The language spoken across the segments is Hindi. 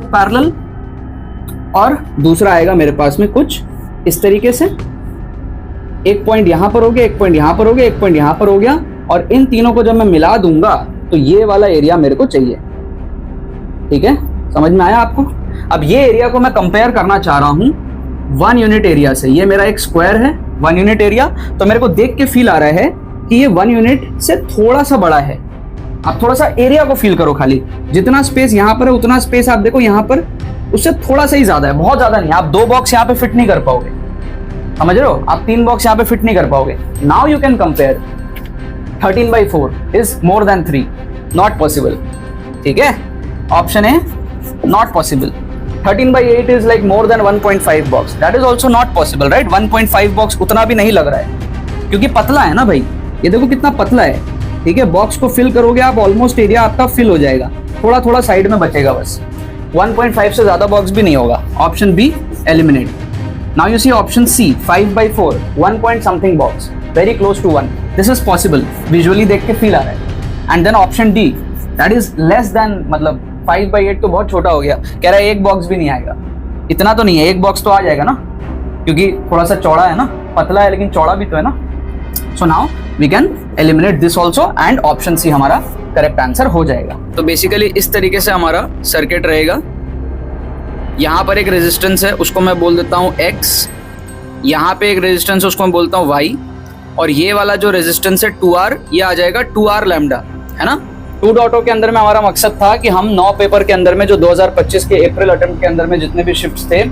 पैरेलल, और दूसरा आएगा मेरे पास में कुछ इस तरीके से, एक पॉइंट यहां पर हो गया, एक पॉइंट यहां पर हो गया, एक पॉइंट यहां पर हो गया, और इन तीनों को जब मैं मिला दूंगा तो ये वाला एरिया मेरे को चाहिए। ठीक है, समझ में आया आपको? अब ये एरिया को मैं कंपेयर करना चाह रहा हूं 1 यूनिट एरिया से। ये मेरा एक स्क्वायर है 1 यूनिट एरिया, तो मेरे को देख के फील आ रहा है कि ये 1 यूनिट से थोड़ा सा बड़ा है। आप थोड़ा सा एरिया को फील करो, खाली जितना स्पेस यहां पर है उतना स्पेस आप देखो यहां पर उससे थोड़ा सा ही ज्यादा है, बहुत ज्यादा नहीं। आप 2 बॉक्स यहां पे फिट नहीं कर पाओगे, समझ रहे हो? आप 3 बॉक्स यहां पे फिट नहीं कर पाओगे। Now you can compare 13/4 is more than 3, not possible. ठीक है, option A not possible. 13/8 is like more than 1.5 box, that is also not possible, right? 1.5 box उतना भी नहीं लग रहा है क्योंकि पतला है ना भाई, ये देखो कितना पतला है। ठीक है, बॉक्स को फिल करोगे आप, ऑलमोस्ट एरिया आपका फिल हो जाएगा, थोड़ा थोड़ा साइड में बचेगा बस। 1.5 से ज्यादा बॉक्स भी नहीं होगा। Option B eliminate. Now you see option C 5/4, 1 point something box, very close to 1. This is possible, visually देख के फील आ रहा है। And then option D that is less than, मतलब 5/8 तो बहुत छोटा हो गया, कह रहा है एक बॉक्स भी नहीं आएगा। इतना तो नहीं है, एक बॉक्स तो आ जाएगा ना, क्योंकि थोड़ा सा चौड़ा है ना, पतला है लेकिन चौड़ा भी तो है ना। So now we can eliminate this also and option C हमारा करेक्ट आंसर हो जाएगा। तो बेसिकली इस तरीके से हमारा सर्किट रहेगा। यहाँ पर एक रेजिस्टेंस है, उसको मैं बोल देता हूँ X, यहाँ पे एक रेजिस्टेंस है उसको मैं बोलता हूँ Y, और ये वाला जो रेजिस्टेंस है 2R, ये आ जाएगा 2R लैम्डा, है ना। 2.0 के अंदर में हमारा मकसद था कि हम 9 पेपर के अंदर में जो 2025 के अप्रैल अटेम्प्ट के अंदर में जितने भी शिफ्ट्स थे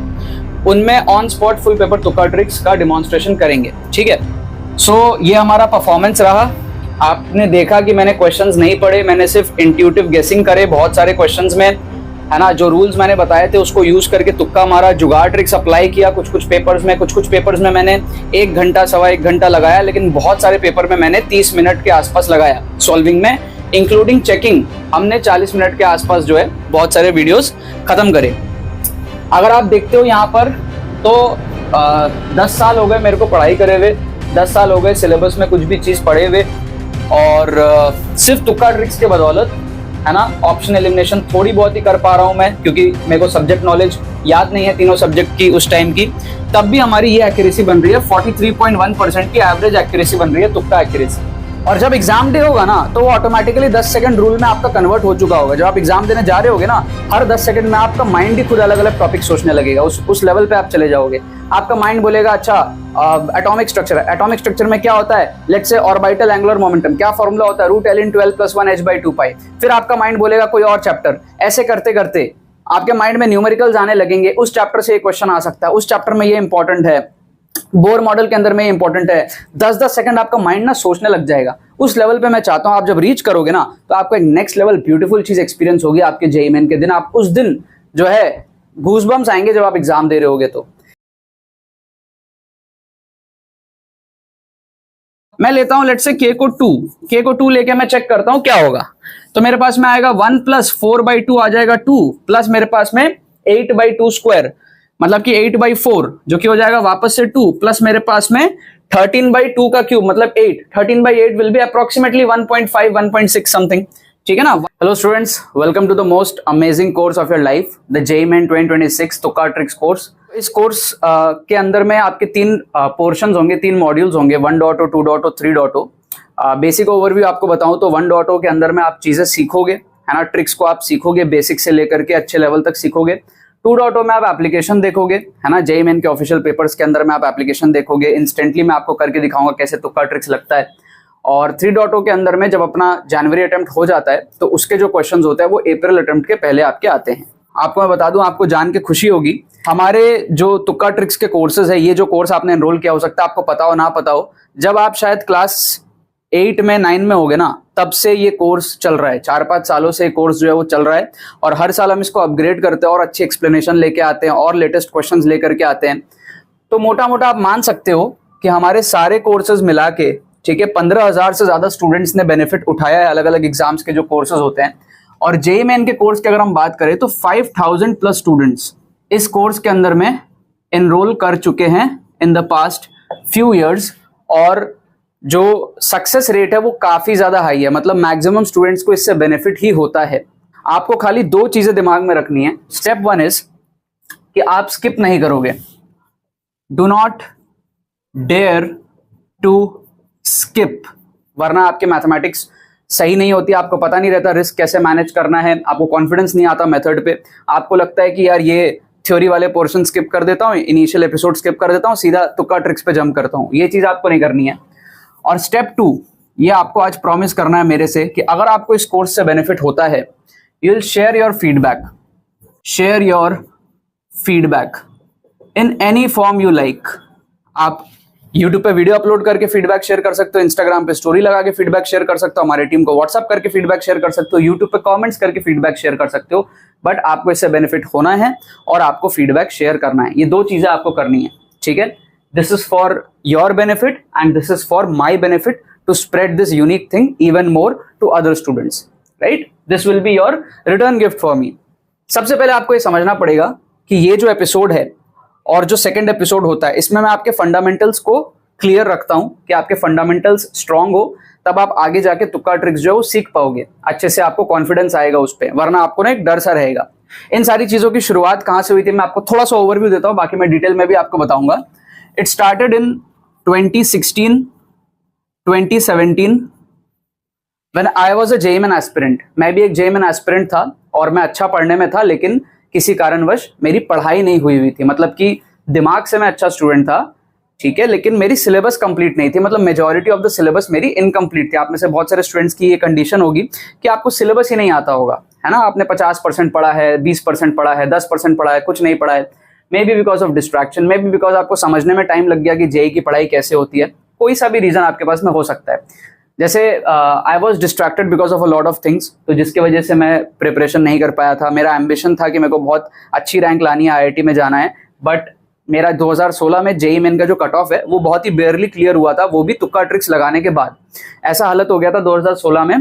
उनमें ऑन स्पॉट फुल पेपर तुक्का ट्रिक्स का डिमॉन्स्ट्रेशन करेंगे। ठीक है, सो ये हमारा परफॉर्मेंस रहा। आपने देखा कि मैंने क्वेश्चंस नहीं पढ़े, मैंने सिर्फ इंट्यूटिव गेसिंग करे बहुत सारे क्वेश्चंस में, है ना। जो रूल्स मैंने बताए थे उसको यूज करके तुक्का मारा, जुगाड़ ट्रिक्स अप्लाई किया। कुछ पेपर्स में मैंने 1 घंटा 1.25 घंटा लगाया, लेकिन बहुत सारे पेपर में मैंने 30 मिनट के आसपास लगाया सॉल्विंग में, इंक्लूडिंग चेकिंग। हमने 40 मिनट के आसपास जो है बहुत सारे वीडियोस खत्म करे। अगर आप देखते हो यहाँ पर तो 10 साल हो गए मेरे को पढ़ाई करे हुए, 10 साल हो गए सिलेबस में कुछ भी चीज पढ़े हुए, और सिर्फ तुक्का ट्रिक्स के बदौलत, है ना, ऑप्शन एलिमिनेशन थोड़ी बहुत ही कर पा रहा हूं मैं, क्योंकि मेरे को सब्जेक्ट नॉलेज याद नहीं है तीनों सब्जेक्ट की उस टाइम की। तब भी हमारी ये एक्यूरेसी बन रही है 43.1% की एवरेज एक्यूरेसी बन रही है तुक्का एक्यूरेसी। और जब एग्जाम डे होगा ना तो वो ऑटोमेटिकली 10 सेकंड रूल में आपका कन्वर्ट हो चुका होगा। जब आप एग्जाम देने जा रहे होगे ना, हर 10 सेकंड में आपका माइंड ही खुद अलग अलग टॉपिक सोचने लगेगा, उस लेवल पे आप चले जाओगे। आपका माइंड बोलेगा अच्छा एटॉमिक स्ट्रक्चर है, एटॉमिक स्ट्रक्चर में क्या होता है, let's say orbital angular momentum, क्या फॉर्मूला होता है, √L/12 + 1 h/2π। फिर आपका माइंड बोलेगा कोई और चैप्टर। ऐसे करते करते आपके माइंड में न्यूमेरिकल्स आने लगेंगे, उस चैप्टर से ये क्वेश्चन आ सकता है, उस चैप्टर में ये इंपॉर्टेंट है, बोर मॉडल के अंदर में इंपॉर्टेंट है। 10-10 सेकंड आपका माइंड ना सोचने लग जाएगा। उस लेवल पे मैं चाहता हूं आप जब रीच करोगे ना तो आपको एक नेक्स्ट लेवल ब्यूटीफुल चीज एक्सपीरियंस होगी आपके जेईई मेन के दिन। आप उस दिन जो है गूज़बम्स आएंगे जब आप एग्जाम दे रहे होगे। तो मैं लेता हूं लेट्स से k को 2 लेके मैं चेक करता हूं क्या होगा। तो मेरे पास में आएगा 1 + 4/2 आ जाएगा 2, प्लस मेरे पास में 8/2 स्क्वायर, मतलब कि 8/4 जो कि हो जाएगा वापस से 2, प्लस मेरे पास में 13/2 का क्यूब मतलब 8। 13/8 विल बी अप्रोक्सीमेटली 1.5 1.6 समथिंग। ठीक है ना। Hello students, welcome to the most amazing course of your life, the JEE Main 2026 तुक्का ट्रिक्स कोर्स। इस कोर्स के अंदर में आपके 3 पोर्शंस होंगे, 3 मॉड्यूल्स होंगे, 1.0, 2.0, 3.0। बेसिक ओवरव्यू आपको बताऊं तो 1.0 के अंदर में आप चीजें सीखोगे, है ना, ट्रिक्स को आप सीखोगे, बेसिक से लेकर के अच्छे लेवल तक सीखोगे। 2.0 में आप एप्लीकेशन देखोगे, है ना, जेईई मेन के ऑफिशियल पेपर्स के अंदर में आप एप्लीकेशन देखोगे, इंस्टेंटली मैं आपको करके दिखाऊंगा कैसे तुक्का ट्रिक्स लगता है। और 3.0 के अंदर में जब अपना जनवरी अटेम्प्ट हो जाता है तो उसके जो क्वेश्चंस होते हैं वो अप्रैल अटेम्प्ट के पहले आपके आते हैं। आपको मैं बता दूं, आपको जान के खुशी होगी, हमारे जो तुक्का ट्रिक्स के कोर्सेज है, ये जो कोर्स आपने एनरोल किया, हो सकता है आपको पता हो ना पता हो, जब आप शायद क्लास 8 में 9 में होगे ना, तब से ये कोर्स चल रहा है। 4-5 सालों से कोर्स जो है वो चल रहा है, और हर साल हम इसको अपग्रेड करते हैं और अच्छी एक्सप्लेनेशन लेके आते हैं और लेटेस्ट क्वेश्चंस लेकर के आते हैं। तो मोटा मोटा आप मान सकते हो कि हमारे सारे कोर्सेज मिला के, ठीक है, 15,000 से ज्यादा स्टूडेंट्स ने बेनिफिट उठाया है अलग अलग एग्जाम्स के जो कोर्सेज होते हैं। और जेईई मेन के कोर्स की अगर हम बात करें तो 5,000 प्लस स्टूडेंट्स इस कोर्स के अंदर में एनरोल कर चुके हैं in the past few years, और जो सक्सेस रेट है वो काफी ज्यादा हाई है, मतलब मैक्सिमम स्टूडेंट्स को इससे बेनिफिट ही होता है। आपको खाली दो चीजें दिमाग में रखनी है। स्टेप 1 इज कि आप स्किप नहीं करोगे। Do not dare to skip, वरना आपके मैथमेटिक्स सही नहीं होती, आपको पता नहीं रहता रिस्क कैसे मैनेज करना है, आपको कॉन्फिडेंस नहीं आता मेथड पे, आपको लगता है कि यार ये थ्योरी वाले पोर्शन स्किप कर देता हूँ, इनिशियल एपिसोड स्किप कर देता हूँ, सीधा तुक्का ट्रिक्स पे जंप करता हूँ। ये चीज आपको नहीं करनी है। और स्टेप 2, ये आपको आज प्रॉमिस करना है मेरे से कि अगर आपको इस कोर्स से बेनिफिट होता है, you will share your feedback in any form you like. आप YouTube पे वीडियो अपलोड करके फीडबैक शेयर कर सकते हो, Instagram पे स्टोरी लगा के फीडबैक शेयर कर सकते हो, हमारी टीम को व्हाट्सअप करके फीडबैक शेयर कर सकते हो, YouTube पे कमेंट्स करके फीडबैक शेयर कर सकते हो। बट आपको इससे बेनिफिट होना है और आपको फीडबैक शेयर करना है। ये दो चीजें आपको करनी है, ठीक है। This is for your benefit and this is for my benefit to spread this unique thing even more to other students, right. This will be your return gift for me. सबसे पहले आपको ये समझना पड़ेगा कि ये जो एपिसोड है और जो सेकंड एपिसोड होता है, इसमें मैं आपके फंडामेंटल्स को क्लियर रखता हूं कि आपके फंडामेंटल्स स्ट्रांग हो, तब आप आगे जाके तुक्का ट्रिक्स जो है वो सीख पाओगे, अच्छे से आपको कॉन्फिडेंस आएगा उस पर, वरना आपको ना एक डर सा रहेगा। इन सारी चीजों की शुरुआत कहां से हुई थी मैं आपको थोड़ा सा ओवरव्यू देता हूं, बाकी मैं डिटेल में भी आपको बताऊंगा। It started in 2016, 2017 when I was a JEE aspirant. मैं भी एक जेईई एस्पिरेंट था और मैं अच्छा पढ़ने में था, लेकिन किसी कारणवश मेरी पढ़ाई नहीं हुई थी। मतलब कि दिमाग से मैं अच्छा स्टूडेंट था, ठीक है, लेकिन मेरी सिलेबस कंप्लीट नहीं थी। मतलब मेजॉरिटी ऑफ द सिलेबस मेरी इनकम्प्लीट थी। आप में से बहुत सारे स्टूडेंट्स की ये कंडीशन होगी कि आपको सिलेबस ही नहीं आता होगा, है ना। आपने 50% पढ़ा है, 20% पढ़ा है, 10% पढ़ा है, कुछ नहीं पढ़ा है। May be because of distraction, may be because आपको समझने में टाइम लग गया कि जेईई की पढ़ाई कैसे होती है। कोई सा भी रीजन आपके पास में हो सकता है। जैसे I was distracted because of a lot of things, तो जिसकी वजह से मैं प्रिपरेशन नहीं कर पाया था। मेरा एम्बिशन था कि मेरे को बहुत अच्छी रैंक लानी है, IIT में जाना है, बट मेरा 2016 में जेईई मेन का जो कट ऑफ है वो बहुत ही बेयरली क्लियर हुआ था, वो भी तुक्का ट्रिक्स लगाने के बाद। ऐसा हालत हो गया था 2016 में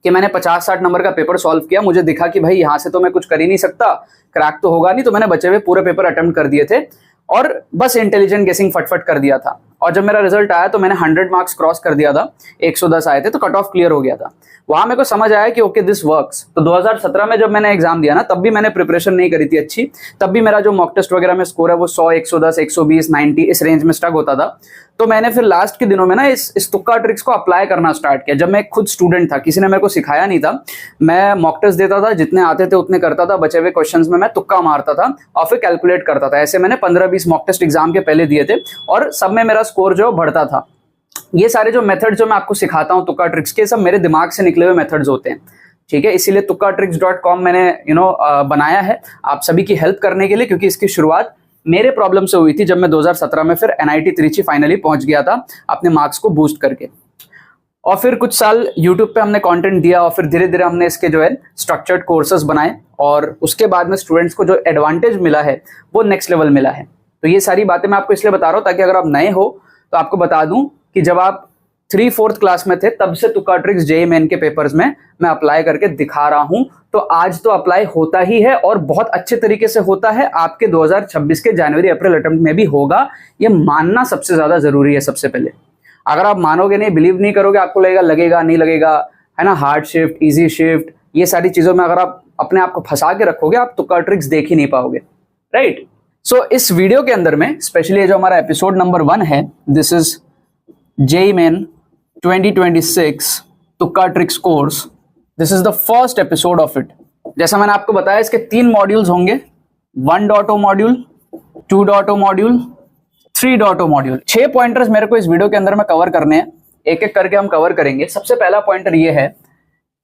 कि मैंने 50-60 नंबर का पेपर सॉल्व किया। मुझे दिखा कि भाई यहाँ से तो मैं कुछ कर ही नहीं सकता, क्रैक तो होगा नहीं, तो मैंने बचे हुए पूरे पेपर अटेम्प्ट कर दिए थे और बस इंटेलिजेंट गेसिंग फटफट कर दिया था। और जब मेरा रिजल्ट आया तो मैंने 100 मार्क्स क्रॉस कर दिया था, 110 आए थे, तो कट ऑफ क्लियर हो गया था। वहां मेरे को समझ आया कि ओके दिस वर्क्स। तो 2017 में जब मैंने एग्जाम दिया ना, तब भी मैंने प्रिपरेशन नहीं करी थी अच्छी, तब भी मेरा जो मॉक टेस्ट वगैरह में स्कोर है वो 100, 110, 120, 90 इस रेंज में स्टक होता था। तो मैंने फिर लास्ट के दिनों में ना इस तुक्का ट्रिक्स को अप्लाई करना स्टार्ट किया। जब मैं खुद स्टूडेंट था, किसी ने मेरे को सिखाया नहीं था, मैं मॉक टेस्ट देता था, जितने आते थे उतने करता था, बचे हुए क्वेश्चंस में मैं तुक्का मारता था और फिर कैलकुलेट करता था। ऐसे मैंने 15-20 मॉक टेस्ट एग्जाम के पहले दिए थे और सब में मेरा स्कोर जो बढ़ता था। ये सारे जो मेथड जो मैं आपको सिखाता हूँ तुक्का ट्रिक्स के, सब मेरे दिमाग से निकले हुए मेथड्स होते हैं, ठीक है। इसीलिए tukkatricks.com मैंने बनाया है आप सभी की हेल्प करने के लिए, क्योंकि इसकी शुरुआत मेरे प्रॉब्लम से हुई थी जब मैं 2017 में फिर NIT त्रिची फाइनली पहुंच गया था अपने मार्क्स को बूस्ट करके। और फिर कुछ साल यूट्यूब पे हमने कंटेंट दिया और फिर धीरे धीरे हमने इसके जो है स्ट्रक्चर्ड कोर्सेज बनाए और उसके बाद में स्टूडेंट्स को जो एडवांटेज मिला है वो नेक्स्ट लेवल मिला है। तो ये सारी बातें मैं आपको इसलिए बता रहा हूँ ताकि अगर आप नए हो तो आपको बता दूं कि जब आप 3-4th क्लास में थे तब से तुक्का ट्रिक्स जेईई मेन के पेपर्स में मैं अप्लाई करके दिखा रहा हूं। तो आज तो अप्लाई होता ही है और बहुत अच्छे तरीके से होता है। आपके 2026 के जनवरी-अप्रैल अटेम्प्ट में भी होगा, ये मानना सबसे ज्यादा जरूरी है। सबसे पहले अगर आप मानोगे नहीं, बिलीव नहीं करोगे, आपको लगेगा नहीं लगेगा, है ना, हार्ड शिफ्ट, इजी शिफ्ट, ये सारी चीजों में अगर आप अपने आप को फंसा के रखोगे, आप तुक्का ट्रिक्स देख ही नहीं पाओगे, राइट। सो इस वीडियो के अंदर में स्पेशली जो हमारा एपिसोड नंबर 1 है, दिस इज जेईई मेन 2026 तुक्का tricks course, this is the first episode of it. जैसा मैंने आपको बताया इसके 3 मॉड्यूल्स होंगे, 1.0 मॉड्यूल, 2.0 मॉड्यूल, 3.0 मॉड्यूल। 6 पॉइंटर्स मेरे को इस वीडियो के अंदर में कवर करने हैं, एक एक करके हम कवर करेंगे। सबसे पहला पॉइंटर ये है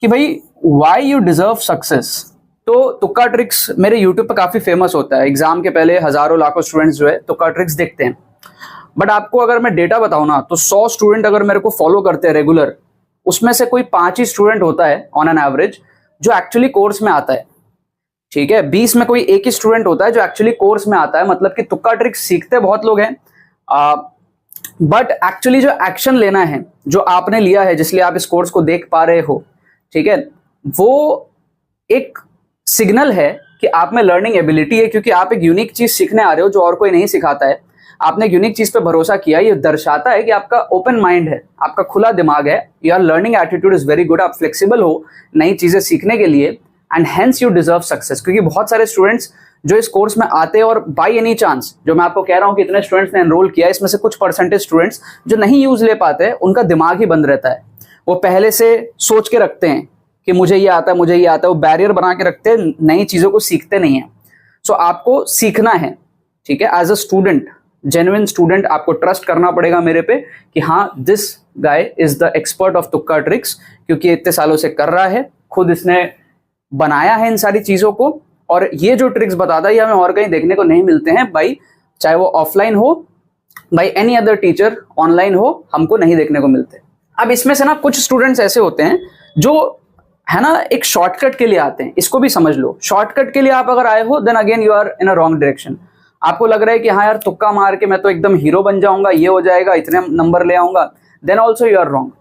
कि भाई व्हाई यू डिजर्व सक्सेस। तो तुक्का ट्रिक्स मेरे यूट्यूब पे काफी फेमस होता है, एग्जाम के पहले हजारों लाखों स्टूडेंट्स जो है तुक्का ट्रिक्स देखते हैं। बट आपको अगर मैं डेटा बताऊं ना, तो 100 स्टूडेंट अगर मेरे को फॉलो करते हैं रेगुलर, उसमें से कोई 5 ही स्टूडेंट होता है ऑन एन एवरेज जो एक्चुअली कोर्स में आता है, ठीक है। 20 में कोई एक ही स्टूडेंट होता है जो एक्चुअली कोर्स में आता है। मतलब कि तुक्का ट्रिक्स सीखते बहुत लोग हैं, बट एक्चुअली जो एक्शन लेना है, जो आपने लिया है, जिसलिए आप इस कोर्स को देख पा रहे हो, ठीक है, वो एक सिग्नल है कि आप में लर्निंग एबिलिटी है, क्योंकि आप एक यूनिक चीज सीखने आ रहे हो जो और कोई नहीं सिखाता है। आपने एक यूनिक चीज पे भरोसा किया, ये दर्शाता है कि आपका ओपन माइंड है, आपका खुला दिमाग है, your learning attitude is very good, आप फ्लेक्सिबल हो नई चीजें सीखने के लिए, and hence you deserve success. क्योंकि बहुत सारे स्टूडेंट्स जो इस कोर्स में आते हैं और बाय एनी चांस, जो मैं आपको कह रहा हूं कि इतने स्टूडेंट्स ने एनरोल किया है, इसमें से कुछ परसेंटेज स्टूडेंट्स जो नहीं यूज ले पाते हैं, उनका दिमाग ही बंद रहता है। वो पहले से सोच के रखते हैं कि मुझे ये आता है, मुझे ये आता है, वो बैरियर बना के रखते हैं, नई चीजों को सीखते नहीं है। सो आपको सीखना है, ठीक है, as a student, genuine student, आपको ट्रस्ट करना पड़ेगा मेरे पे कि हाँ this guy is the expert of तुक्का ट्रिक्स, क्योंकि इतने सालों से कर रहा है, खुद इसने बनाया है इन सारी चीजों को, और ये जो ट्रिक्स बताता है ये हमें और कहीं देखने को नहीं मिलते हैं भाई, चाहे वो ऑफलाइन हो, by any other teacher, online हो, हमको नहीं देखने को मिलते। अब इसमें से ना कुछ स्टूडेंट्स ऐसे होते हैं जो है ना एक शॉर्टकट के लिए आते हैं, इसको भी समझ लो। शॉर्टकट के लिए आप अगर आए हो then again you are in a wrong direction. आपको लग रहा है कि हाँ यार तुक्का मार के मैं तो एकदम हीरो बन जाऊंगा, ये हो जाएगा, इतने नंबर ले आऊंगा, then also you are wrong.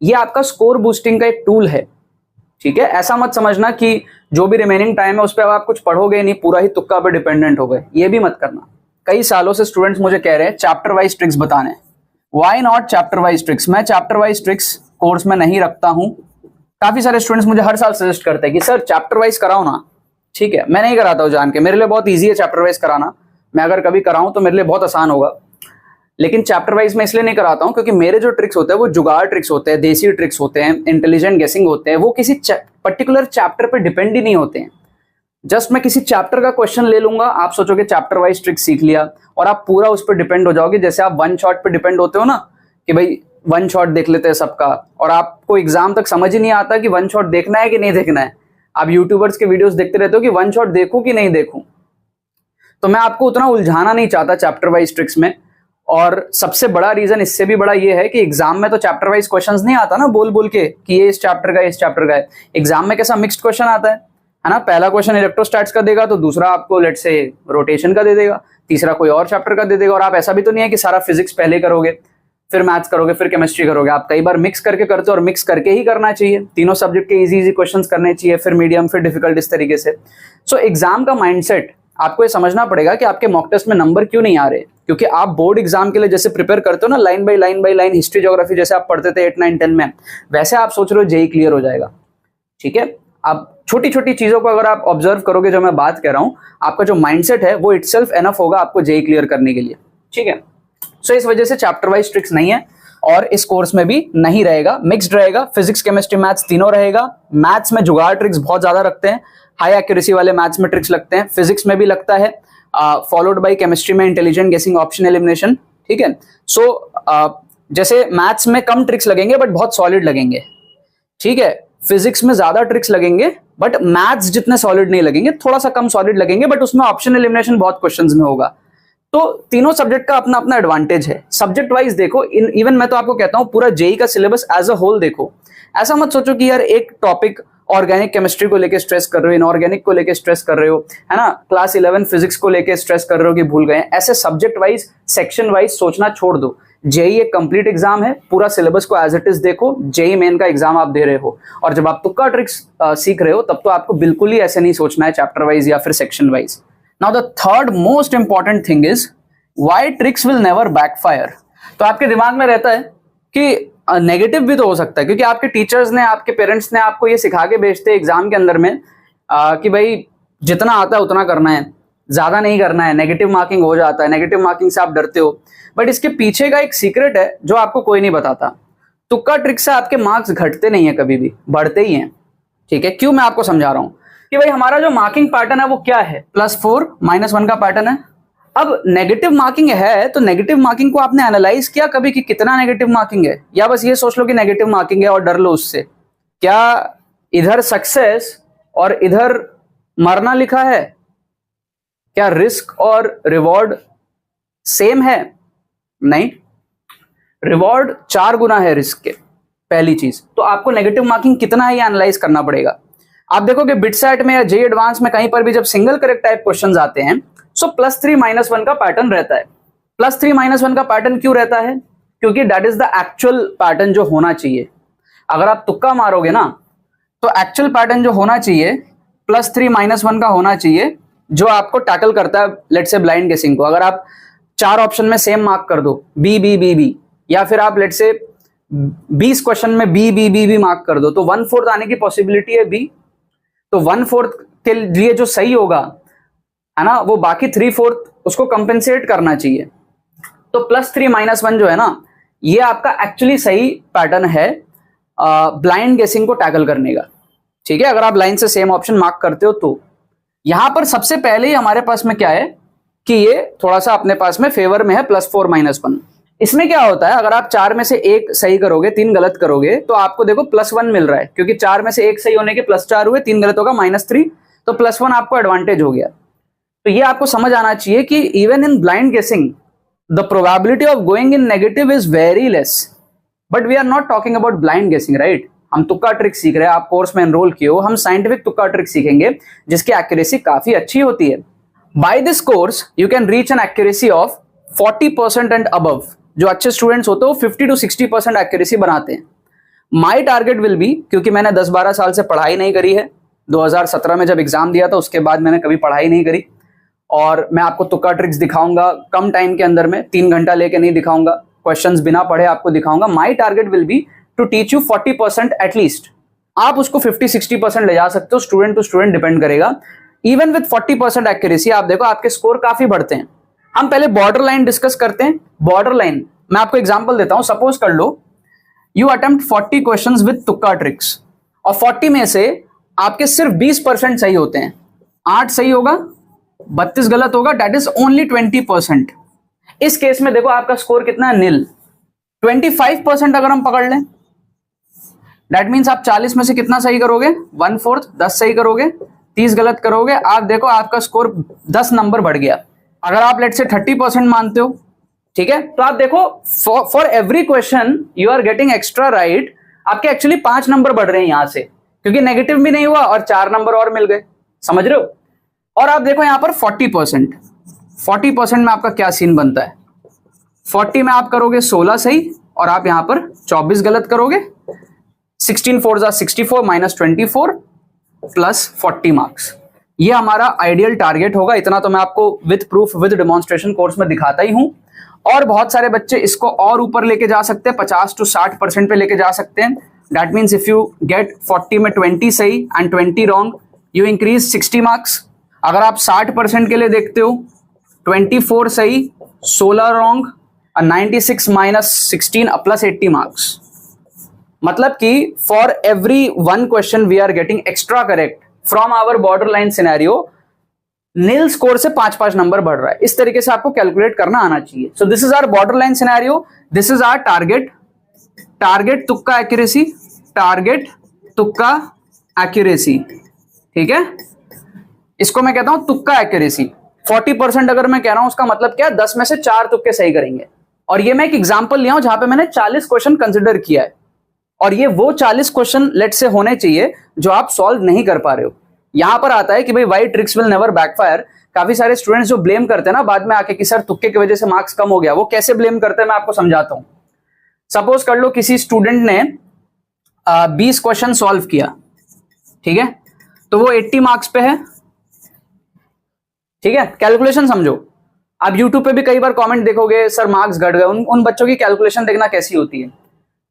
ये आपका स्कोर बूस्टिंग का एक टूल है, ठीक है। ऐसा मत समझना कि जो भी रिमेनिंग टाइम है उस पर आप कुछ पढ़ोगे नहीं, पूरा ही तुक्का पे डिपेंडेंट हो गए, ये भी मत करना। कई सालों से स्टूडेंट्स मुझे कह रहे हैं चैप्टर वाइज ट्रिक्स बताने, why not chapter wise tricks. मैं चैप्टर वाइज ट्रिक्स कोर्स में नहीं रखता हूं। काफी सारे स्टूडेंट्स मुझे हर साल सजेस्ट करते हैं कि सर चैप्टर वाइज कराओ ना, ठीक है, मैं नहीं कराता हूं जान के, मेरे लिए बहुत ईजी है चैप्टर वाइज कराना, मैं अगर कभी कराऊं तो मेरे लिए बहुत आसान होगा। लेकिन चैप्टर वाइज मैं इसलिए नहीं कराता हूं क्योंकि मेरे जो ट्रिक्स होते हैं वो जुगाड़ ट्रिक्स होते हैं, देसी ट्रिक्स होते हैं, इंटेलिजेंट गेसिंग होते हैं, वो किसी पर्टिकुलर चैप्टर पे डिपेंड ही नहीं होते हैं। जस्ट मैं किसी चैप्टर का क्वेश्चन ले लूंगा, आप सोचोगे चैप्टर वाइज ट्रिक्स सीख लिया, और आप पूरा उस पर डिपेंड हो जाओगे। जैसे आप वन शॉट पे डिपेंड होते हो ना कि भाई वन शॉट देख लेते हैं सबका, और आपको एग्जाम तक समझ ही नहीं आता कि वन शॉट देखना है कि नहीं देखना है। आप यूट्यूबर्स के वीडियोस देखते रहते हो कि वन शॉट देखूं कि नहीं देखूं। तो मैं आपको उतना उलझाना नहीं चाहता चैप्टर वाइज ट्रिक्स में। और सबसे बड़ा रीजन इससे भी बड़ा ये है कि एग्जाम में तो चैप्टर वाइज क्वेश्चंस नहीं आता ना बोल बोल के कि ये इस चैप्टर का इस चैप्टर का है। एग्जाम में कैसा मिक्स्ड क्वेश्चन आता है ना। पहला क्वेश्चन इलेक्ट्रोस्टैट्स का देगा तो दूसरा आपको लेट्स से रोटेशन का दे देगा, तीसरा कोई और चैप्टर का दे देगा। और आप ऐसा भी तो नहीं है कि सारा फिजिक्स पहले करोगे, फिर मैथ्स करोगे, फिर केमिस्ट्री करोगे। आप कई बार मिक्स करके करते हो, और मिक्स करके ही करना चाहिए। तीनों सब्जेक्ट के इजी क्वेश्चंस करने चाहिए, फिर मीडियम, फिर डिफिकल्ट, इस तरीके से। सो एग्जाम का माइंडसेट आपको ये समझना पड़ेगा कि आपके मॉक टेस्ट में नंबर क्यों नहीं आ रहे। क्योंकि आप बोर्ड एग्जाम के लिए जैसे प्रिपेयर करते हो ना, line by line history geography जैसे आप पढ़ते थे 8, 9, 10 में, वैसे आप सोच रहे हो जेई क्लियर हो जाएगा, ठीक है। आप छोटी छोटी चीजों को अगर आप ऑब्जर्व करोगे, जो मैं बात कर रहा हूं, आपका जो माइंडसेट है वो इटसेल्फ एनफ होगा आपको जेई क्लियर करने के लिए, ठीक है। सो इस वजह से चैप्टर वाइज ट्रिक्स नहीं है, और इस कोर्स में भी नहीं रहेगा, मिक्स्ड रहेगा। फिजिक्स, केमिस्ट्री, मैथ्स तीनों रहेगा। मैथ्स में जुगाड़ ट्रिक्स बहुत ज्यादा रखते हैं, हाई एक्यूरेसी वाले मैथ्स में ट्रिक्स लगते हैं, फिजिक्स में भी लगता है, फॉलोड बाय केमिस्ट्री में इंटेलिजेंट गेसिंग, ऑप्शन एलिमिनेशन, ठीक है। सो जैसे मैथ्स में कम ट्रिक्स लगेंगे बट बहुत सॉलिड लगेंगे, ठीक है। फिजिक्स में ज्यादा ट्रिक्स लगेंगे बट मैथ्स जितने सॉलिड नहीं लगेंगे, थोड़ा सा कम सॉलिड लगेंगे, बट उसमें ऑप्शन एलिमिनेशन बहुत क्वेश्चंस में होगा। तो तीनों सब्जेक्ट का अपना अपना एडवांटेज है। सब्जेक्ट वाइज देखो, इवन मैं तो आपको कहता हूं पूरा जेई का सिलेबस एज अ होल देखो। ऐसा मत सोचो कि यार एक टॉपिक ऑर्गेनिक केमिस्ट्री को लेके स्ट्रेस कर रहे हो, इनऑर्गेनिक को लेके स्ट्रेस कर रहे हो, है ना, क्लास 11 फिजिक्स को लेके स्ट्रेस कर रहे हो कि भूल गए। ऐसे सब्जेक्ट वाइज, सेक्शन वाइज सोचना छोड़ दो। जेई एक कंप्लीट एग्जाम है, पूरा सिलेबस को एज इट इज देखो। जेई मेन का एग्जाम आप दे रहे हो, और जब आप तुक्का ट्रिक्स सीख रहे हो तब तो आपको बिल्कुल ही ऐसे नहीं सोचना है चैप्टर वाइज या फिर section wise. Now the third most important thing is why tricks will never backfire. तो आपके दिमाग में रहता है कि नेगेटिव भी तो हो सकता है, क्योंकि आपके टीचर्स ने, आपके पेरेंट्स ने आपको ये सिखा के भेजते हैं एग्जाम के अंदर में कि भाई जितना आता है उतना करना है, ज्यादा नहीं करना है, नेगेटिव मार्किंग हो जाता है, नेगेटिव मार्किंग से आप डरते हो। बट इसके पीछे का एक सीक्रेट है जो आपको कोई नहीं बताता। तुक्का ट्रिक से आपके मार्क्स घटते नहीं है, कभी भी बढ़ते ही हैं, ठीक है। क्यों, मैं आपको समझा रहा हूं कि भाई हमारा जो मार्किंग पैटर्न है वो क्या है, +4 -1 का पैटर्न है। अब नेगेटिव मार्किंग है तो नेगेटिव मार्किंग को आपने एनालाइज किया कभी कि कितना नेगेटिव मार्किंग है, या बस ये सोच लो कि नेगेटिव मार्किंग है और डर लो उससे। क्या इधर सक्सेस और इधर मरना लिखा है? क्या रिस्क और रिवॉर्ड सेम है? नहीं, रिवॉर्ड 4 गुना है रिस्क के, पहली चीज। तो आपको नेगेटिव मार्किंग कितना है ये एनालाइज करना पड़ेगा। आप देखोगे बिटसेट में या जेईई एडवांस में कहीं पर भी जब सिंगल करेक्ट टाइप क्वेश्चंस आते हैं, सो +3 -1 का पैटर्न रहता है। +3 -1 का पैटर्न क्यों रहता है? क्योंकि that is the actual pattern जो होना चाहिए। अगर आप तुक्का मारोगे ना तो एक्चुअल पैटर्न जो होना चाहिए +3 -1 का होना चाहिए, जो आपको टैकल करता है लेट्स से ब्लाइंड गेसिंग को। अगर आप 4 ऑप्शन में सेम मार्क कर दो, बी बी बी बी, या फिर आप लेट्स से 20 क्वेश्चन में B B B B mark कर दो, तो 1/4 आने की पॉसिबिलिटी है बी। तो 1/4 के लिए जो सही होगा है ना, वो बाकी 3/4 उसको कंपेंसेट करना चाहिए। तो +3 -1 जो है ना, ये आपका एक्चुअली सही पैटर्न है ब्लाइंड गेसिंग को टैकल करने का। ठीक है, अगर आप लाइन से सेम ऑप्शन मार्क करते हो तो यहां पर सबसे पहले ही हमारे पास में क्या है कि ये थोड़ा सा अपने पास में फेवर में है +4 -1। इसमें क्या होता है, अगर आप 4 में से 1 सही करोगे 3 गलत करोगे तो आपको देखो +1 मिल रहा है, क्योंकि 4 में से 1 सही होने के +4 हुए, 3 गलत होगा -3, तो +1 आपको एडवांटेज हो गया। तो ये आपको समझ आना चाहिए कि even in blind guessing the probability of going in negative is very less, but we are not talking about blind guessing, right. हम तुक्का ट्रिक सीख रहे हैं, आप कोर्स में एनरोल किए हो, हम साइंटिफिक तुक्का ट्रिक सीखेंगे जिसकी एक्यूरेसी काफी अच्छी होती है। By this course you can reach an accuracy of 40% and above. जो अच्छे स्टूडेंट्स होते हैं 50 to 60% एक्यूरेसी बनाते हैं। माई टारगेट विल बी, क्योंकि मैंने 10-12 साल से पढ़ाई नहीं करी है, 2017 में जब एग्जाम दिया था उसके बाद मैंने कभी पढ़ाई नहीं करी, और मैं आपको तुक्का ट्रिक्स दिखाऊंगा कम टाइम के अंदर में, 3 घंटा लेके नहीं दिखाऊंगा, क्वेश्चंस बिना पढ़े आपको दिखाऊंगा। My target will be to teach you 40% at least. आप उसको 50-60% ले जा सकते हो, स्टूडेंट टू स्टूडेंट डिपेंड करेगा। इवन विद 40% एक्यूरेसी आप देखो आपके स्कोर काफी बढ़ते हैं। हम पहले बॉर्डर लाइन डिस्कस करते हैं। बॉर्डर लाइन मैं आपको एग्जांपल देता हूं। सपोज कर लो you attempt 40 questions with tukka tricks, और 40 में से आपके सिर्फ 20% सही होते हैं, 8 सही होगा 32 गलत होगा, दैट इज ओनली 20%। इस केस में देखो आपका स्कोर कितना है, नील। 25% अगर हम पकड़ लें, दैट मीन्स आप 40 में से कितना सही करोगे, 1/4, 10 सही करोगे, 30 गलत करोगे, आप देखो आपका स्कोर 10 नंबर बढ़ गया। अगर आप लेट से 30% मानते हो, ठीक है, तो आप देखो for every question you are getting extra right, आपके एक्चुअली 5 नंबर बढ़ रहे हैं यहां से, क्योंकि नेगेटिव भी नहीं हुआ और 4 नंबर और मिल गए, समझ रहे हो। और आप देखो यहां पर 40% में आपका क्या सीन बनता है। 40 में आप करोगे 16 सही और आप यहां पर 24 गलत करोगे, 16 4 64 -24 प्लस 40 मार्क्स। ये हमारा आइडियल टारगेट होगा। इतना तो मैं आपको with proof with demonstration course में दिखाता ही हूं। और बहुत सारे बच्चे इसको और ऊपर लेके जा सकते हैं, 50 to 60% पे लेके जा सकते हैं। That means if you get 40 में 20 सही and 20 wrong, you increase 60 marks. अगर आप 60% के लिए देखते हो, 24 सही 16 रॉन्ग, 96 -16 प्लस 80 मार्क्स। मतलब कि for every 1 question we are getting extra correct from our border line scenario, nil score से 5-5 नंबर बढ़ रहा है। इस तरीके से आपको कैलकुलेट करना आना चाहिए। So this is our border line scenario, this is our target तुक्का एक्यूरेसी, टारगेट तुक्का एक्यूरेसी, ठीक है। इसको मैं कहता हूं तुक्का एक्यूरेसी। 40% अगर मैं कह रहा हूं उसका मतलब क्या है, 10 में से 4 तुक्के सही करेंगे। और ये मैं एक एग्जांपल लिया हूं जहां पे मैंने 40 क्वेश्चन कंसिडर किया है, और ये वो 40 क्वेश्चन लेट से होने चाहिए जो आप सॉल्व नहीं कर पा रहे हो। यहां पर आता है कि भाई why tricks will never backfire. काफी सारे स्टूडेंट्स जो ब्लेम करते हैं ना बाद में आके कि सर तुक्के की वजह से मार्क्स कम हो गया, वो कैसे ब्लेम करते हैं मैं आपको समझाता हूं। सपोज कर लो किसी स्टूडेंट ने 20 क्वेश्चन सॉल्व किया, ठीक है, तो वो 80 मार्क्स पे है, ठीक है। कैलकुलेशन समझो, आप यूट्यूब पे भी कई बार कमेंट देखोगे सर मार्क्स घट गए, उन बच्चों की कैलकुलेशन देखना कैसी होती है।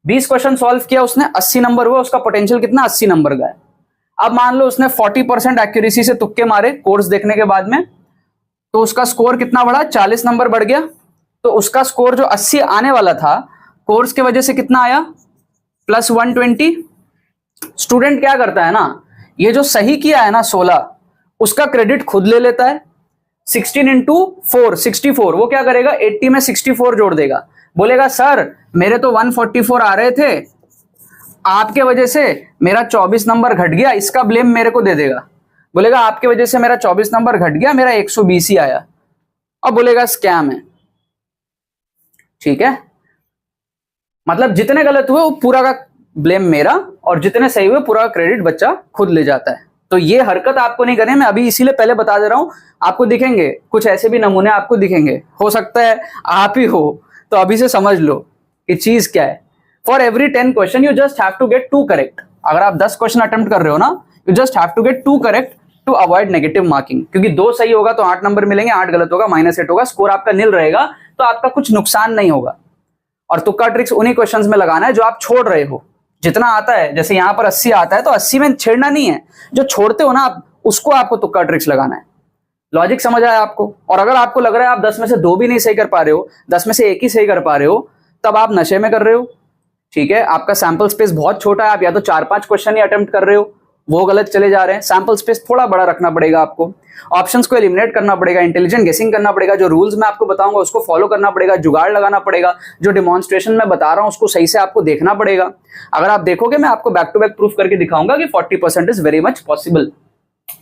20 क्वेश्चन सॉल्व किया उसने, 80 नंबर हुआ, उसका पोटेंशियल कितना, 80 नंबर का है। अब मान लो उसने 40% एक्यूरेसी से तुक्के मारे कोर्स देखने के बाद में, तो उसका स्कोर कितना बढ़ा, 40 नंबर बढ़ गया। तो उसका स्कोर जो 80 आने वाला था कोर्स की वजह से कितना आया, +120। स्टूडेंट क्या करता है ना, ये जो सही किया है ना 16, उसका क्रेडिट खुद ले लेता है। 16 × 4 64, वो क्या करेगा 80 में 64 जोड़ देगा, बोलेगा सर मेरे तो 144 आ रहे थे, आपके वजह से मेरा 24 नंबर घट गया, इसका ब्लेम मेरे को दे देगा। बोलेगा आपके वजह से मेरा 24 नंबर घट गया, मेरा 120 ही आया, और बोलेगा स्कैम है, ठीक है। मतलब जितने गलत हुए वो पूरा का ब्लेम मेरा, और जितने सही हुए पूरा क्रेडिट बच्चा खुद ले जाता है। तो ये हरकत आपको नहीं करनी। मैं अभी इसीलिए पहले बता दे रहा हूं, आपको दिखेंगे कुछ ऐसे भी नमूने, आपको दिखेंगे, हो सकता है आप ही हो, तो अभी से समझ लो कि चीज क्या है। For every 10 question you just have to get 2 correct. अगर आप 10 क्वेश्चन अटेम्प्ट कर रहे हो ना, you just have to get 2 correct to avoid negative marking, क्योंकि 2 सही होगा तो 8 नंबर मिलेंगे, 8 गलत होगा -8 होगा, स्कोर आपका नील रहेगा, तो आपका कुछ नुकसान नहीं होगा। और तुक्का ट्रिक्स उन्हीं क्वेश्चंस में लगाना है जो आप छोड़ रहे हो, जितना आता है, जैसे यहाँ पर 80 आता है तो 80 में छेड़ना नहीं है, जो छोड़ते हो ना आप उसको आपको तुक्का ट्रिक्स लगाना है। लॉजिक समझ आया आपको? और अगर आपको लग रहा है आप 10 में से 2 भी नहीं सही कर पा रहे हो, 10 में से 1 ही सही कर पा रहे हो, तब आप नशे में कर रहे हो। ठीक है, आपका सैंपल स्पेस बहुत छोटा है, आप या तो 4-5 क्वेश्चन ही अटेम्प्ट कर रहे हो, वो गलत चले जा रहे हैं। सैंपल स्पेस थोड़ा बड़ा रखना पड़ेगा आपको, ऑप्शंस को एलिमिनेट करना पड़ेगा, इंटेलिजेंट गेसिंग करना पड़ेगा, जो रूल्स मैं आपको बताऊंगा उसको फॉलो करना पड़ेगा, जुगाड़ लगाना पड़ेगा, जो डिमॉन्स्ट्रेशन में बता रहा हूं उसको सही से आपको देखना पड़ेगा। अगर आप देखोगे मैं आपको बैक टू बैक प्रूफ करके दिखाऊंगा कि 40% इज वेरी मच पॉसिबल।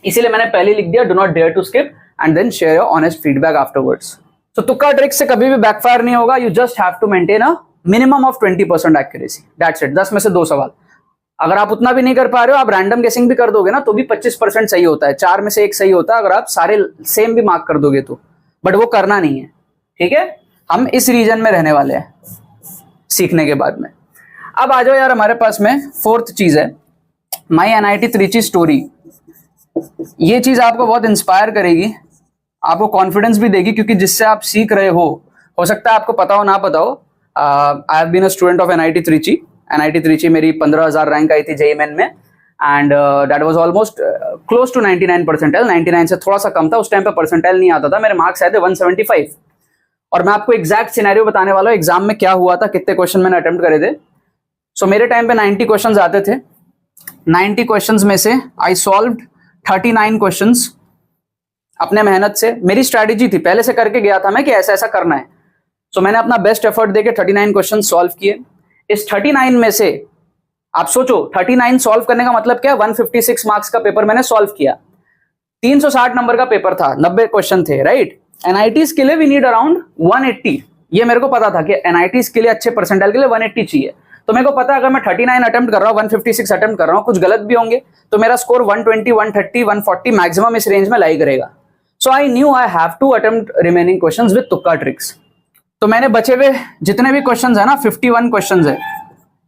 इसीलिए मैंने पहले लिख दिया, do not dare to skip and then share your honest feedback afterwards. तो तुक्का ट्रिक से कभी भी बैकफायर नहीं होगा, you just have to maintain a minimum of 20% accuracy, that's it. 10 में से 2 सवाल, अगर आप उतना भी नहीं कर पा रहे हो, आप रैंडम गेसिंग भी कर दोगे ना तो भी 25% सही होता है, 4 में से 1 सही होता है अगर आप सारे सेम भी मार्क कर दोगे तो, बट वो करना नहीं है। ठीक है, हम इस रीजन में रहने वाले हैं सीखने के बाद में। अब आ जाओ यार, हमारे पास में 4th चीज है माई एनआईटी त्रिची स्टोरी। ये चीज आपको बहुत इंस्पायर करेगी, आपको कॉन्फिडेंस भी देगी, क्योंकि जिससे आप सीख रहे हो सकता है आपको पता हो ना पता हो। I have been a student of NIT Trichy. NIT Trichy मेरी 15,000 रैंक आई थी जेईई मेन में, and that was almost close to 99 percentile. 99 से थोड़ा सा कम था, उस टाइम पे परसेंटाइल नहीं आता था, मेरे मार्क्स आए थे 175। और मैं आपको एग्जैक्ट सिनेरियो बताने वाला हूँ एग्जाम में क्या हुआ था, कितने क्वेश्चन मैंने अटेम्प्ट करे थे। सो मेरे टाइम पे 90 क्वेश्चन आते थे। 90 क्वेश्चन में से आई सॉल्व्ड 39 क्वेश्चन अपने मेहनत से। मेरी स्ट्रैटेजी थी, पहले से करके गया था मैं कि ऐसा ऐसा करना है। सो मैंने अपना बेस्ट एफर्ट देके 39 क्वेश्चन सॉल्व किए। इस 39 में से आप सोचो 39 सॉल्व करने का मतलब क्या, 156 मार्क्स का पेपर मैंने सॉल्व किया। 360 नंबर का पेपर था, 90 क्वेश्चन थे, राइट। एनआईटीज के लिए वी नीड अराउंड 180। ये मेरे को पता था कि एनआईटीज के लिए अच्छे परसेंटाइल के लिए 180 चाहिए। तो मेरे को पता है अगर मैं 39 अटेम्प्ट कर रहा हूँ, 156 अटेम्प्ट कर रहा हूँ, कुछ गलत भी होंगे तो मेरा स्कोर 120, 130, 140 मैक्सिमम इस रेंज में लाई करेगा। So I knew I have to attempt remaining questions with tukka tricks. तो मैंने बचे हुए जितने भी क्वेश्चंस है ना, 51 क्वेश्चंस है,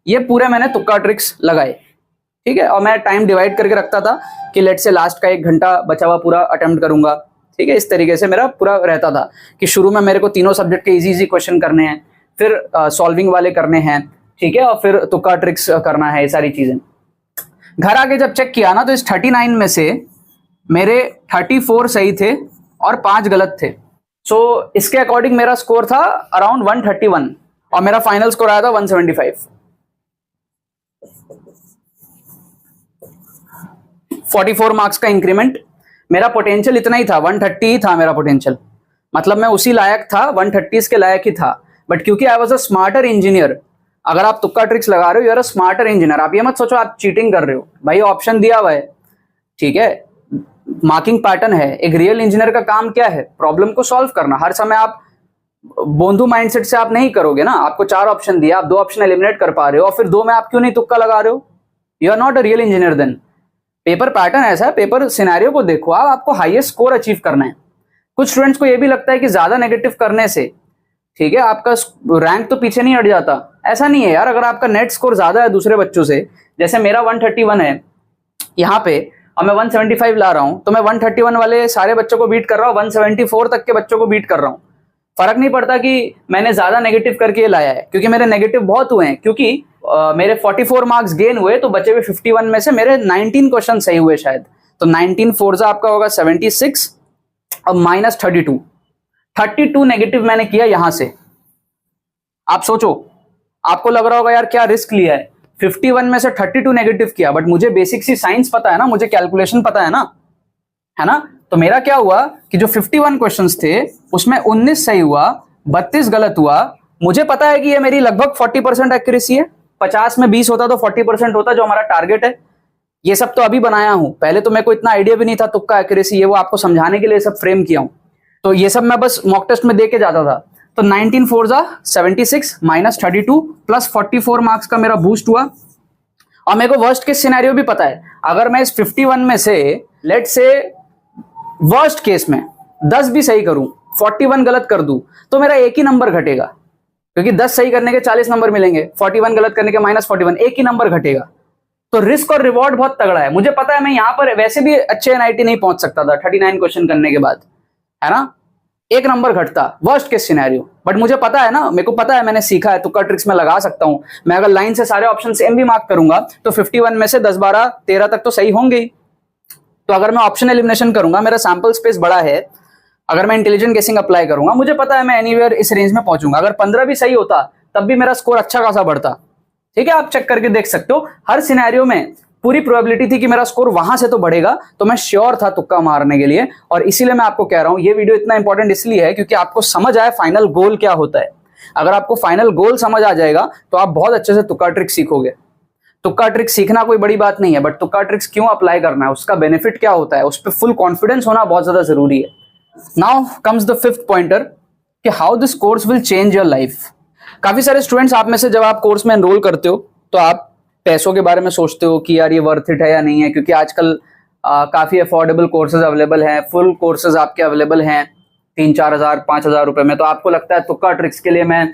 ये पूरे मैंने तुक्का ट्रिक्स लगाए। ठीक है, और मैं टाइम डिवाइड करके रखता था कि लेट से लास्ट का 1 घंटा बचा हुआ पूरा अटेम्प्ट करूंगा। ठीक है, इस तरीके से मेरा पूरा रहता था कि शुरू में मेरे को तीनों सब्जेक्ट के इजी क्वेश्चन करने हैं, फिर सॉल्विंग वाले करने हैं, ठीक है, और फिर तुक्का ट्रिक्स करना है, ये सारी चीजें। घर आके जब चेक किया ना तो इस 39 में से मेरे 34 सही थे और 5 गलत थे। सो इसके अकॉर्डिंग मेरा स्कोर था अराउंड 131 और मेरा फाइनल स्कोर आया था 175। 44 मार्क्स का इंक्रीमेंट। मेरा पोटेंशियल इतना ही था, 130 ही था मेरा पोटेंशियल, मतलब मैं उसी लायक था, 130 के लायक ही था। बट क्योंकि I was a smarter engineer, अगर आप तुक्का ट्रिक्स लगा रहे हो, you are a smarter engineer. आप ये मत सोचो आप चीटिंग कर रहे हो, भाई ऑप्शन दिया हुआ है, ठीक है, मार्किंग पैटर्न है। एक रियल इंजीनियर का काम क्या है, प्रॉब्लम को सॉल्व करना। हर समय आप बोंधू माइंडसेट से आप नहीं करोगे ना, आपको 4 ऑप्शन दिया, आप 2 ऑप्शन एलिमिनेट कर पा रहे हो और फिर 2 में आप क्यों नहीं तुक्का लगा रहे हो, you are not a real engineer then. Paper pattern ऐसा है, पेपर सिनेरियो को देखो आप, आपको हाईएस्ट स्कोर अचीव करना है। कुछ स्टूडेंट्स को यह भी लगता है कि ज्यादा नेगेटिव करने से, ठीक है, आपका रैंक तो पीछे नहीं हट जाता। ऐसा नहीं है यार, अगर आपका नेट स्कोर ज्यादा है दूसरे बच्चों से, जैसे मेरा 131 है यहाँ पे और मैं 175 ला रहा हूं, तो मैं 131 वाले सारे बच्चों को बीट कर रहा हूँ, 174 तक के बच्चों को बीट कर रहा हूँ। फर्क नहीं पड़ता कि मैंने ज्यादा नेगेटिव करके ये लाया है, क्योंकि मेरे नेगेटिव बहुत हुए हैं। क्योंकि मेरे 44 मार्क्स गेन हुए, तो बचे हुए 51 में से मेरे 19 क्वेश्चन सही हुए शायद। तो 19 फोर्जा आपका होगा 76 और माइनस 32 नेगेटिव मैंने किया यहां से। आप सोचो, आपको लग रहा होगा यार क्या रिस्क लिया है, 51 में से 32 नेगेटिव किया, बट मुझे बेसिक सी साइंस पता है ना, मुझे कैलकुलेशन पता है ना। तो मेरा क्या हुआ कि जो 51 क्वेश्चंस थे उसमें 19 सही हुआ, 32 गलत हुआ। मुझे पता है कि ये मेरी लगभग 40% एक्यूरेसी है, 50 में 20 होता तो 40% होता जो हमारा टारगेट है। ये सब तो अभी बनाया हूं, पहले तो मेरे को इतना आइडिया भी नहीं था तुक्का एक्यूरेसी, ये वो आपको समझाने के लिए सब फ्रेम किया हूं। तो ये सब मैं बस मॉक टेस्ट में दे के जाता था। तो 19 फोर्जा 76 माइनस 32 प्लस 44 मार्क्स का मेरा बूस्ट हुआ। और मेरे को वर्स्ट केस सिनेरियो भी पता है, अगर मैं इस 51 में से लेट से वर्स्ट केस में 10 भी सही करूं, 41 गलत कर दूं, तो मेरा एक ही नंबर घटेगा, क्योंकि 10 सही करने के 40 नंबर मिलेंगे, 41 गलत करने के माइनस 41, एक ही नंबर घटेगा। तो रिस्क और रिवॉर्ड बहुत तगड़ा है। मुझे पता है मैं यहां पर वैसे भी अच्छे एनआईटी नहीं पहुंच सकता था 39 क्वेश्चन करने के बाद, है ना। एक नंबर घटता, वर्स्ट केस सिनेरियो। बट मुझे पता है ना, मेरे को पता है, मैंने सीखा है, तुक्का ट्रिक्स में लगा सकता हूं। मैं अगर लाइन से सारे ऑप्शन सेम भी मार्क करूंगा तो 51 में से 10 12 13 तक तो सही होंगे ही। तो अगर मैं ऑप्शन एलिमिनेशन करूंगा, मेरा सैंपल स्पेस बड़ा है, अगर मैं इंटेलिजेंट गेसिंग अप्लाई करूंगा, मुझे पता है मैं एनीवेयर इस रेंज में पहुंचूंगा। अगर 15 भी सही होता तब भी मेरा स्कोर अच्छा खासा बढ़ता। ठीक है, आप चेक करके देख सकते हो, हर सिनेरियो में पूरी प्रोबेबिलिटी थी कि मेरा स्कोर वहां से तो बढ़ेगा, तो मैं श्योर था तुक्का मारने के लिए। और इसीलिए मैं आपको कह रहा हूं, ये वीडियो इतना इंपॉर्टेंट इसलिए है क्योंकि आपको समझ आए फाइनल गोल क्या होता है। अगर आपको फाइनल गोल समझ आ जाएगा तो आप बहुत अच्छे से तुक्का ट्रिक सीखोगे। तुक्का ट्रिक सीखना कोई बड़ी बात नहीं है, बट तुक्का ट्रिक्स क्यों अप्लाई करना है, उसका बेनिफिट क्या होता है, उस पर फुल कॉन्फिडेंस होना बहुत ज्यादा जरूरी है। Now comes the fifth pointer कि how this course will change your life. काफी सारे स्टूडेंट्स आप में से जब आप कोर्स में एनरोल करते हो तो आप पैसों के बारे में सोचते हो कि यार ये वर्थ इट है या नहीं है, क्योंकि आजकल काफी अफोर्डेबल कोर्सेज अवेलेबल हैं, फुल कोर्सेज आपके अवेलेबल हैं 3-4 हज़ार 5 हज़ार रुपए में। तो आपको लगता है तुक्का ट्रिक्स के लिए मैं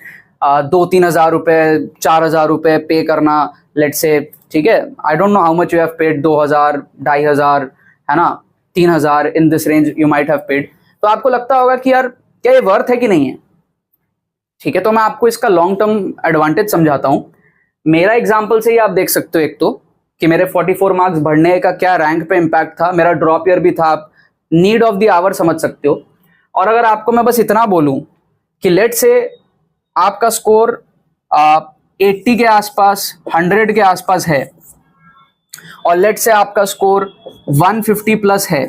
2-3 हज़ार रुपए 4 हज़ार रुपए पे करना, लेट से, ठीक है, I don't know how much you have paid, 2,000 2,500 है ना, 3,000 in this range you might have paid. तो आपको लगता होगा कि यार क्या ये वर्थ है कि नहीं है। ठीक है, तो मैं आपको इसका लॉन्ग टर्म एडवांटेज समझाता हूं। मेरा एग्जांपल से ही आप देख सकते हो एक तो कि मेरे 44 मार्क्स बढ़ने का क्या रैंक पे इम्पैक्ट था, मेरा ड्रॉप ईयर भी था, आप नीड ऑफ द आवर समझ सकते हो। और अगर आपको मैं बस इतना बोलूं कि लेट से आपका स्कोर 80 के आसपास 100 के आसपास है और लेट से आपका स्कोर 150 प्लस है,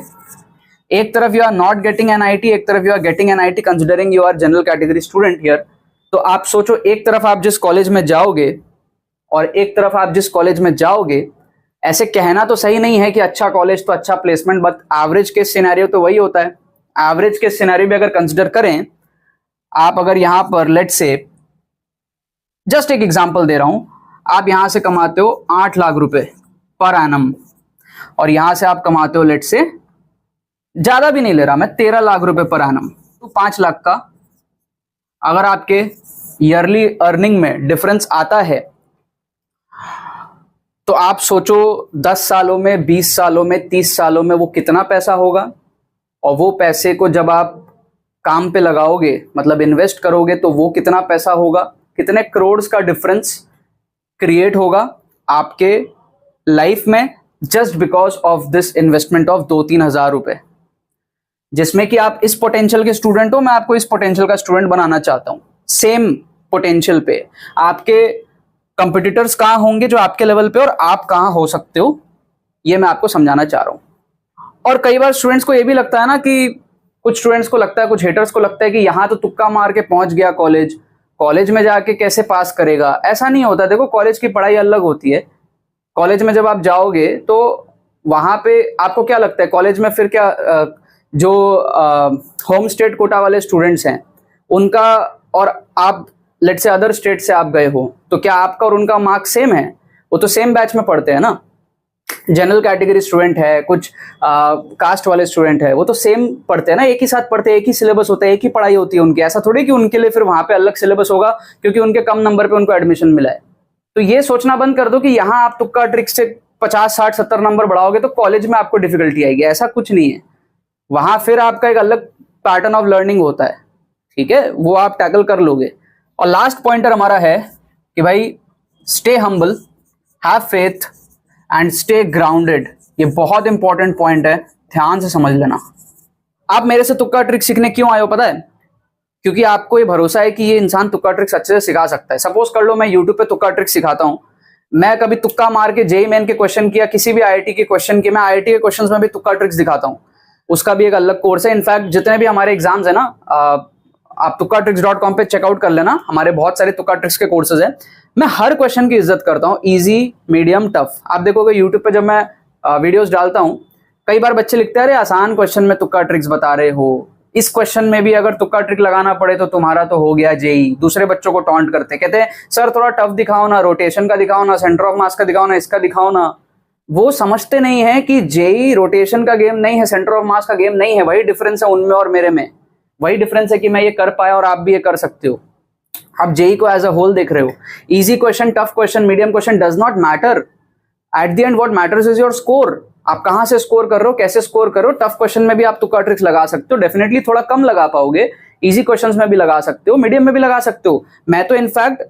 एक तरफ you are not getting NIT, एक तरफ you are getting NIT considering you are general category student here. तो आप सोचो, एक तरफ आप जिस कॉलेज में जाओगे और एक तरफ आप जिस कॉलेज में जाओगे, ऐसे कहना तो सही नहीं है कि अच्छा कॉलेज तो अच्छा प्लेसमेंट, बट एवरेज के सिनेरियो तो वही होता है। एवरेज के सिनेरियो भी अगर कंसिडर करें आप, अगर यहां पर लेट से जस्ट एक एग्जांपल दे रहा हूं, आप यहां से कमाते हो 8 लाख रुपए पर एनम और यहां से आप कमाते हो लेट से, ज्यादा भी नहीं ले रहा मैं, 13 लाख रुपए पर एनम, तो 5 लाख का अगर आपके ईयरली अर्निंग में डिफरेंस आता है तो आप सोचो 10 सालों में, 20 सालों में, 30 सालों में वो कितना पैसा होगा। और वो पैसे को जब आप काम पे लगाओगे, मतलब इन्वेस्ट करोगे, तो वो कितना पैसा होगा, कितने करोड़ का डिफरेंस क्रिएट होगा आपके लाइफ में just because of this investment of 2-3 हज़ार रुपए, जिसमें कि आप इस पोटेंशियल के स्टूडेंट हो, मैं आपको इस पोटेंशियल का स्टूडेंट बनाना चाहता हूं। सेम पोटेंशियल पे आपके कंपटीटर्स कहां होंगे जो आपके लेवल पे, और आप कहां हो सकते हो, ये मैं आपको समझाना चाह रहा हूं। और कई बार स्टूडेंट्स को ये भी लगता है ना, कि कुछ स्टूडेंट्स को लगता है, कुछ हेटर्स को लगता है कि यहां तो तुक्का मार के पहुंच गया कॉलेज में जाके कैसे पास करेगा। ऐसा नहीं होता। देखो, कॉलेज की पढ़ाई अलग होती है। कॉलेज में जब आप जाओगे तो वहां पे आपको क्या लगता है, कॉलेज में फिर क्या जो होम स्टेट कोटा वाले स्टूडेंट्स हैं उनका, और आप लेट से अदर स्टेट से आप गए हो, तो क्या आपका और उनका मार्क्स सेम है? वो तो सेम बैच में पढ़ते हैं ना। जनरल कैटेगरी स्टूडेंट है, कुछ कास्ट वाले स्टूडेंट है, वो तो सेम पढ़ते हैं ना, एक ही साथ पढ़ते हैं, एक ही सिलेबस होता है, एक ही पढ़ाई होती है उनकी। ऐसा थोड़ी कि उनके लिए फिर वहां पे अलग सिलेबस होगा क्योंकि उनके कम नंबर पे उनको एडमिशन मिला है। तो ये सोचना बंद कर दो कि यहाँ आप तुक्का ट्रिक से 50, 60, 70 नंबर बढ़ाओगे तो कॉलेज में आपको डिफिकल्टी आएगी। ऐसा कुछ नहीं है। वहां फिर आपका एक अलग पैटर्न ऑफ लर्निंग होता है, ठीक है, वो आप टैकल कर लोगे। और लास्ट पॉइंटर हमारा है कि भाई stay humble, have faith and stay grounded. ये बहुत इंपॉर्टेंट पॉइंट है, ध्यान से समझ लेना। आप मेरे से तुक्का ट्रिक सीखने क्यों आए हो पता है? क्योंकि आपको ये भरोसा है कि ये इंसान तुक्का ट्रिक्स अच्छे से सिखा सकता है। सपोज कर लो मैं यूट्यूब पे तुक्का ट्रिक सिखाता हूं, मैं कभी तुक्का मार के जेईई मेन के क्वेश्चन किया, किसी भी आईआईटी के क्वेश्चन किए, मैं आईआईटी के क्वेश्चंस में भी तुक्का ट्रिक्स दिखाता हूं। उसका भी एक अलग कोर्स है। इनफैक्ट जितने भी हमारे एग्जाम्स है ना, आप tukkaatricks.com पे चेकआउट कर लेना, हमारे बहुत सारे तुक्का ट्रिक्स के कोर्सेज हैं। मैं हर क्वेश्चन की इज्जत करता हूँ, इजी, मीडियम, टफ। आप देखोगे यूट्यूब पे जब मैं वीडियोस डालता हूँ, कई बार बच्चे लिखते हैं अरे आसान क्वेश्चन में तुक्का ट्रिक्स बता रहे हो, इस क्वेश्चन में भी अगर तुक्का ट्रिक लगाना पड़े तो तुम्हारा तो हो गया जेईई। दूसरे बच्चों को टॉन्ट करते, कहते हैं सर थोड़ा टफ दिखाओ ना, रोटेशन का दिखाओ ना, सेंटर ऑफ मास का दिखाओ ना, इसका दिखाओ ना। वो समझते नहीं है कि जेईई रोटेशन का गेम नहीं है, सेंटर ऑफ मास का गेम नहीं है। वही डिफरेंस है उनमें और मेरे में। वही डिफरेंस है कि मैं ये कर पाया और आप भी ये कर सकते हो। आप जेईई को एज अ होल देख रहे हो। Easy question, tough question, medium question does not matter. At the end what matters is your score. आप कहाँ से स्कोर कर रहे हो, कैसे स्कोर कर रहे हो। टफ क्वेश्चन में भी आप तुक्का ट्रिक्स लगा सकते हो, डेफिनेटली थोड़ा कम लगा पाओगे, इजी क्वेश्चंस में भी लगा सकते हो, मीडियम में भी लगा सकते हो। मैं तो इनफैक्ट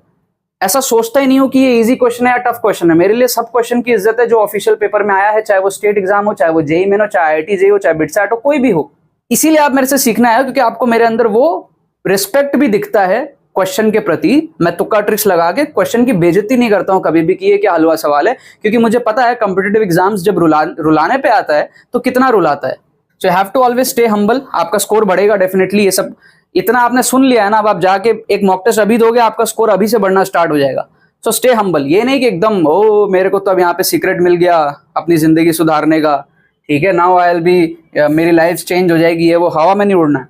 ऐसा सोचता ही नहीं हूं कि ये इजी क्वेश्चन है या टफ क्वेश्चन है। मेरे लिए सब क्वेश्चन की इज्जत है जो ऑफिशियल पेपर में आया है, चाहे वो स्टेट एग्जाम हो, चाहे वो जेईई मेन हो, चाहे आईआईटी जेईई हो, चाहे बिटसैट हो, कोई भी हो। इसीलिए आप मेरे से सीखना है, क्योंकि आपको मेरे अंदर वो रिस्पेक्ट भी दिखता है क्वेश्चन के प्रति। मैं तुक्का ट्रिक्स लगा के क्वेश्चन की बेइज्जती नहीं करता हूं कभी भी कि ये क्या हलवा सवाल है, क्योंकि मुझे पता है कॉम्पिटिटिव एग्जाम्स जब रुलाने पे आता है तो कितना रुलाता है। So you have to always stay humble. आपका स्कोर बढ़ेगा डेफिनेटली। ये सब इतना आपने सुन लिया है ना, अब आप जाके एक मॉक टेस्ट अभी दोगे, आपका स्कोर अभी से बढ़ना स्टार्ट हो जाएगा। So stay humble. ये नहीं कि एकदम ओ मेरे को तो अब यहाँ पे सीक्रेट मिल गया अपनी जिंदगी सुधारने का, ठीक है, नाउ आई विल बी, मेरी लाइफ चेंज हो जाएगी, ये वो हवा में नहीं उड़ना है।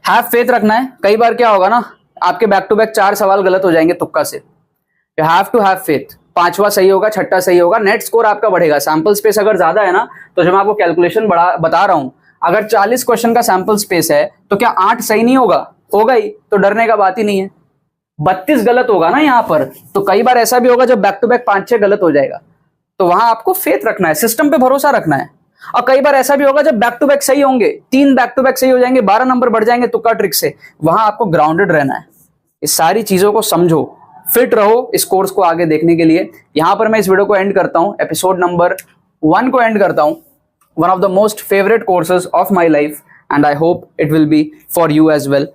हैव फेथ रखना है। कई बार क्या होगा ना, आपके बैक टू बैक 4 सवाल गलत हो जाएंगे तुक्का से। You have to have faith. 5वां सही होगा, 6ठा सही होगा, नेट स्कोर आपका बढ़ेगा। सैंपल स्पेस अगर ज्यादा है ना, तो जब मैं आपको कैलकुलेशन बता रहा हूं, अगर 40 क्वेश्चन का सैंपल स्पेस है तो क्या 8 सही नहीं होगा? होगा ही, तो डरने का बात ही नहीं है। 32 गलत होगा ना यहाँ पर, तो कई बार ऐसा भी होगा जब बैक टू बैक 5-6 गलत हो जाएगा, तो वहां आपको फेथ रखना है, सिस्टम पे भरोसा रखना है। और कई बार ऐसा भी होगा जब बैक टू बैक सही होंगे, 3 बैक टू बैक सही हो जाएंगे, 12 नंबर बढ़ जाएंगे तुक्का ट्रिक से, वहां आपको ग्राउंडेड रहना है। इस सारी चीजों को समझो, फिट रहो इस कोर्स को आगे देखने के लिए। यहां पर मैं इस वीडियो को एंड करता हूं, एपिसोड नंबर 1 को एंड करता हूं। One of the most favourite courses of my life, and I hope it will be for you as well.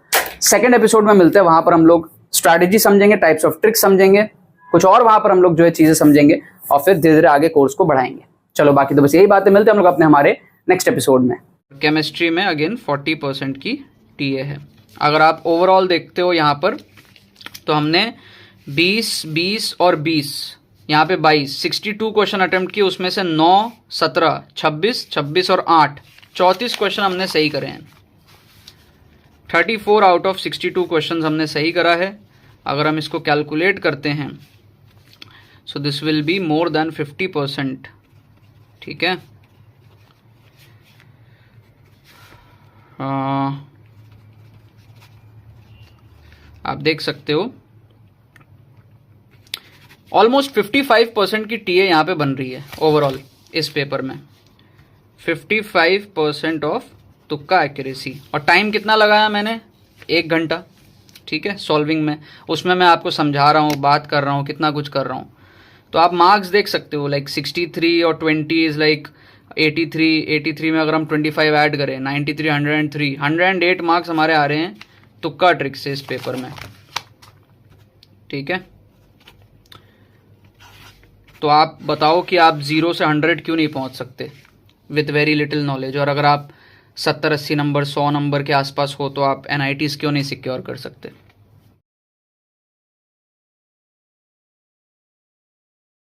Second episode में मिलते हैं, वहां पर हम लोग स्ट्रैटेजी समझेंगे, टाइप्स ऑफ ट्रिक्स समझेंगे, कुछ और वहां पर हम लोग जो है चीजें समझेंगे, और फिर धीरे धीरे आगे कोर्स को बढ़ाएंगे। चलो बाकी तो बस यही बातें, मिलते हैं हम लोग अपने हमारे नेक्स्ट एपिसोड में। केमिस्ट्री में अगेन 40% की टीए है। अगर आप ओवरऑल देखते हो यहाँ पर, तो हमने 20, 20 और 20, यहाँ पे 22, 62 क्वेश्चन अटेम्प्ट किए, उसमें से 9, 17, 26, 26 और 8, 34 क्वेश्चन हमने सही करे हैं। 34 आउट ऑफ 62 क्वेश्चन हमने सही करा है। अगर हम इसको कैलकुलेट करते हैं, so this will be more than 50%, ठीक है। आप देख सकते हो ऑलमोस्ट 55% की टीए यहाँ पे बन रही है ओवरऑल इस पेपर में। 55% ऑफ तुक्का एक्यूरेसी। और टाइम कितना लगाया मैंने? 1 घंटा, ठीक है, सॉल्विंग में। उसमें मैं आपको समझा रहा हूँ, बात कर रहा हूँ, कितना कुछ कर रहा हूँ। तो आप मार्क्स देख सकते हो, लाइक 63 और 20 इज लाइक 83 में अगर हम 25 ऐड करें, 93, 103, 108 मार्क्स हमारे आ रहे हैं तुक्का ट्रिक से इस पेपर में, ठीक है। तो आप बताओ कि आप 0 से 100 क्यों नहीं पहुंच सकते विथ वेरी लिटिल नॉलेज। और अगर आप 70-80 नंबर, 100 नंबर के आसपास हो, तो आप NITs क्यों नहीं सिक्योर कर सकते।